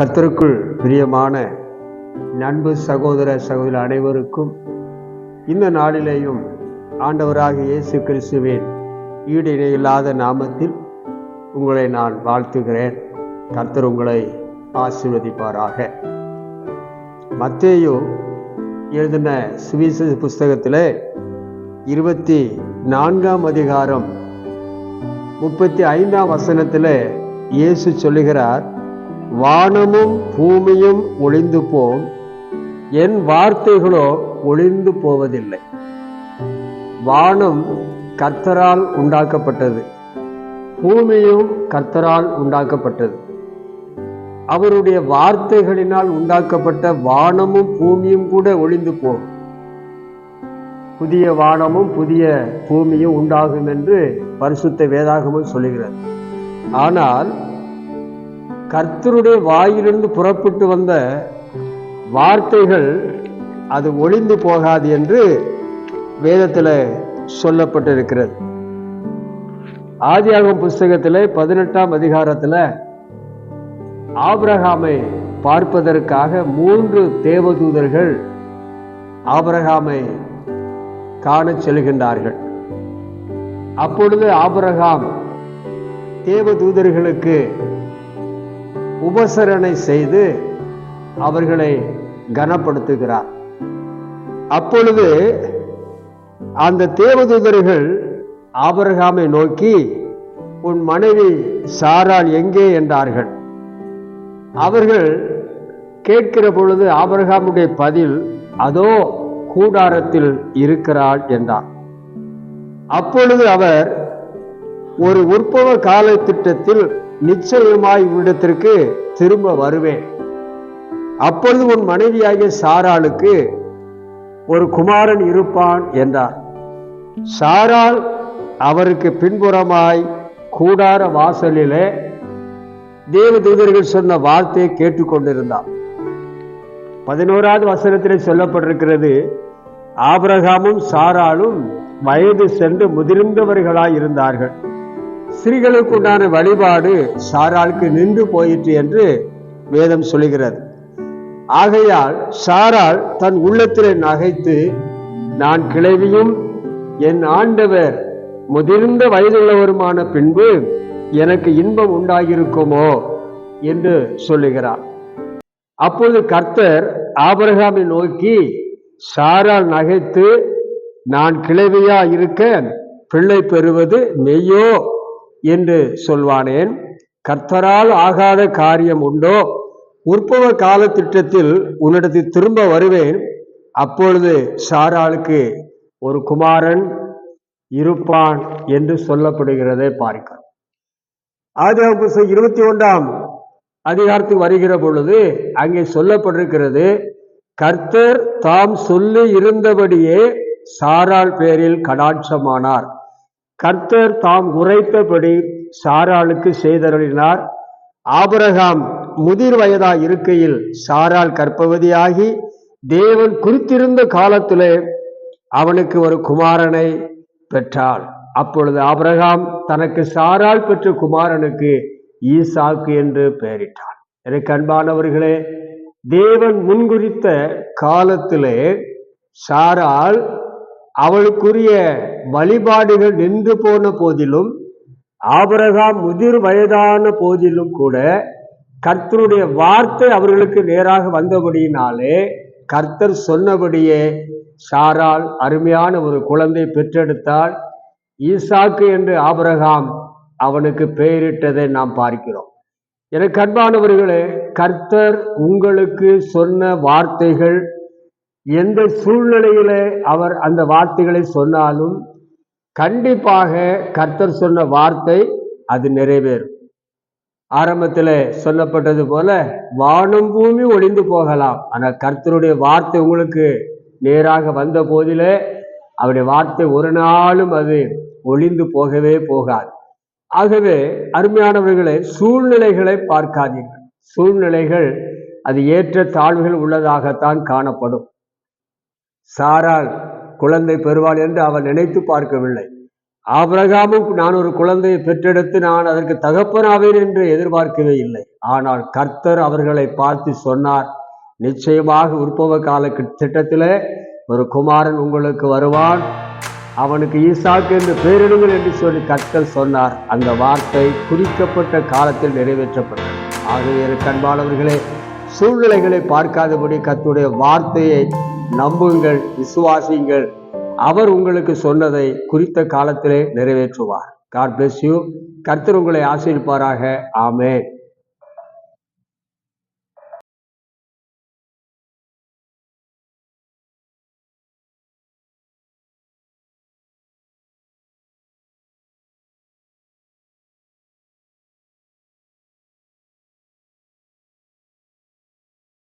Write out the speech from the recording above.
கர்த்தருக்குள் பிரியமான நண்பு சகோதர சகோதரி அனைவருக்கும் இந்த நாளிலேயும் ஆண்டவராகிய இயேசு கிறிஸ்துவின் ஈடு இணையில்லாத நாமத்தில் உங்களை நான் வாழ்த்துகிறேன். கர்த்தர் உங்களை ஆசீர்வதிப்பாராக. மத்தேயு எழுதின சுவிசேஷ புஸ்தகத்தில் 24ஆம் அதிகாரம் 35ஆம் வசனத்தில் இயேசு சொல்லுகிறார், வானமும் பூமியும் ஒளிந்து போம், என் வார்த்தைகளோ ஒளிந்து போவதில்லை. வானம் கர்த்தரால் உண்டாக்கப்பட்டது, பூமியும் கர்த்தரால் உண்டாக்கப்பட்டது. அவருடைய வார்த்தைகளினால் உண்டாக்கப்பட்ட வானமும் பூமியும் கூட ஒளிந்து போகும். புதிய வானமும் புதிய பூமியும் உண்டாகும் என்று பரிசுத்த வேதாகமம் சொல்லுகிறது. ஆனால் கர்த்தருடைய வாயிலிருந்து புறப்பட்டு வந்த வார்த்தைகள் அது ஒளிந்து போகாது என்று வேதத்தில் சொல்லப்பட்டிருக்கிறது. ஆதியாகமம் புஸ்தகத்தில் 18ஆம் அதிகாரத்தில் ஆபிரகாமை பார்ப்பதற்காக 3 தேவதூதர்கள் ஆபிரகாமை காண செல்கின்றார்கள். அப்பொழுது ஆபிரகாம் தேவதூதர்களுக்கு உபசரணை செய்து அவர்களை கனப்படுத்துகிறார். அப்பொழுது அந்த தேவதூதர்கள் ஆபிரகாமை நோக்கி, உன் மனைவி சாராள் எங்கே என்றார்கள். அவர்கள் கேட்கிற பொழுது ஆபிரகாமுடைய பதில், அதோ கூடாரத்தில் இருக்கிறாள் என்றார். அப்பொழுது அவர், ஒரு உற்பவ கால திட்டத்தில் நிச்சயமாய் உன்னிடத்திற்கு திரும்ப வருவேன். அப்பொழுது உன் மனைவியாகிய சாராளுக்கு ஒரு குமாரன் இருப்பான் என்றார். சாராள் அவருக்கு பின்புறமாய் கூடார வாசலிலே தேவதூதர்கள் சொன்ன வார்த்தையை கேட்டுக்கொண்டிருந்தார். 11ஆவது வசனத்திலே சொல்லப்பட்டிருக்கிறது, ஆபிரகாமும் சாராளும் வயது சென்று முதிர்ந்தவர்களாய் இருந்தார்கள். ஸ்திரீகளுக்கு உண்டான வழிபாடு சாராளுக்கு நின்று போயிற்று என்று வேதம் சொல்லுகிறது. ஆகையால் சாராள் தன் உள்ளத்திலே நகைத்து, நான் கிழவியும் என் ஆண்டவர் முதிர்ந்த வயதுள்ளவருமான பின்பு எனக்கு இன்பம் உண்டாகியிருக்குமோ என்று சொல்லுகிறார். அப்பொழுது கர்த்தர் ஆபிரகாமை நோக்கி, சாராள் நகைத்து நான் கிழவியா இருக்க பிள்ளை பெறுவது மெய்யோ என்று சொல்வானேன்? கர்த்தரால் ஆகாத காரியம் உண்டோ? உற்பவ கால திட்டத்தில் உன்னிடத்தில் திரும்ப வருவேன். அப்பொழுது சாராளுக்கு ஒரு குமாரன் இருப்பான் என்று சொல்லப்படுகிறதை பார்க்கிறோம். ஆதியாகமம் 21ஆம் அதிகாரத்துக்கு வருகிற பொழுது அங்கே சொல்லப்பட்டிருக்கிறது, கர்த்தர் தாம் சொல்லி இருந்தபடியே சாராள் பேரில் கடாட்சமானார். கர்த்தர் தாம் உரைத்தபடி சாராளுக்கு செய்தருளினார். ஆபிரகாம் முதிர் வயதாய் இருக்கையில் சாராள் கர்ப்பவதியாகி தேவன் குறித்திருந்த காலத்திலே அவனுக்கு ஒரு குமாரனை பெற்றாள். அப்பொழுது ஆபிரகாம் தனக்கு சாராள் பெற்ற குமாரனுக்கு ஈசாக்கு என்று பெயரிட்டான். எனக்கு அன்பானவர்களே, தேவன் முன்குறித்த காலத்திலே சாராள் அவளுக்குரிய வழிபாடுகள் நின்று போன போதிலும், ஆபிரகாம் முதிர் வயதான போதிலும் கூட கர்த்தருடைய வார்த்தை அவர்களுக்கு நேராக வந்தபடியினாலே கர்த்தர் சொன்னபடியே சாராள் அருமையான ஒரு குழந்தை பெற்றெடுத்தாள். ஈசாக்கு என்று ஆபிரகாம் அவனுக்கு பெயரிட்டதை நாம் பார்க்கிறோம். எனக்கு அன்பானவர்களே, கர்த்தர் உங்களுக்கு சொன்ன வார்த்தைகள் எந்த சூழ்நிலையிலே அவர் அந்த வார்த்தைகளை சொன்னாலும் கண்டிப்பாக கர்த்தர் சொன்ன வார்த்தை அது நிறைவேறும். ஆரம்பத்தில் சொல்லப்பட்டது போல வானம் பூமி ஒளிந்து போகலாம், ஆனால் கர்த்தருடைய வார்த்தை உங்களுக்கு நேராக வந்த போதிலே அவருடைய வார்த்தை ஒரு நாளும் அது ஒளிந்து போகவே போகாது. ஆகவே அருமையானவர்களே, சூழ்நிலைகளை பார்க்காதீர்கள். சூழ்நிலைகள் அது ஏற்ற தாழ்வுகள் உள்ளதாகத்தான் காணப்படும். சாராள் குழந்தை பெறுவாள் என்று அவள் நினைத்து பார்க்கவில்லை. ஆபிரகாமும் நான் ஒரு குழந்தையை பெற்றெடுத்து நான் அதற்கு தகப்பனாவேன் என்று எதிர்பார்க்கவே இல்லை. ஆனால் கர்த்தர் அவர்களை பார்த்து சொன்னார், நிச்சயமாக உற்பவ கால திட்டத்திலே ஒரு குமாரன் உங்களுக்கு வருவான், அவனுக்கு ஈசாக்கு என்று பெயரிடுங்கள் என்று சொல்லி கர்த்தர் சொன்னார். அந்த வார்த்தை குறிக்கப்பட்ட காலத்தில் நிறைவேற்றப்பட்டது. ஆகவே கண்பானவர்களே, சூழ்நிலைகளை பார்க்காதபடி கர்த்தருடைய வார்த்தையை நம்புங்கள், விசுவாசியுங்கள். அவர் உங்களுக்கு சொன்னதை குறித்த காலத்திலே நிறைவேற்றுவார். God bless you. கர்த்தர் உங்களை ஆசீர்வதிப்பாராக. ஆமென்.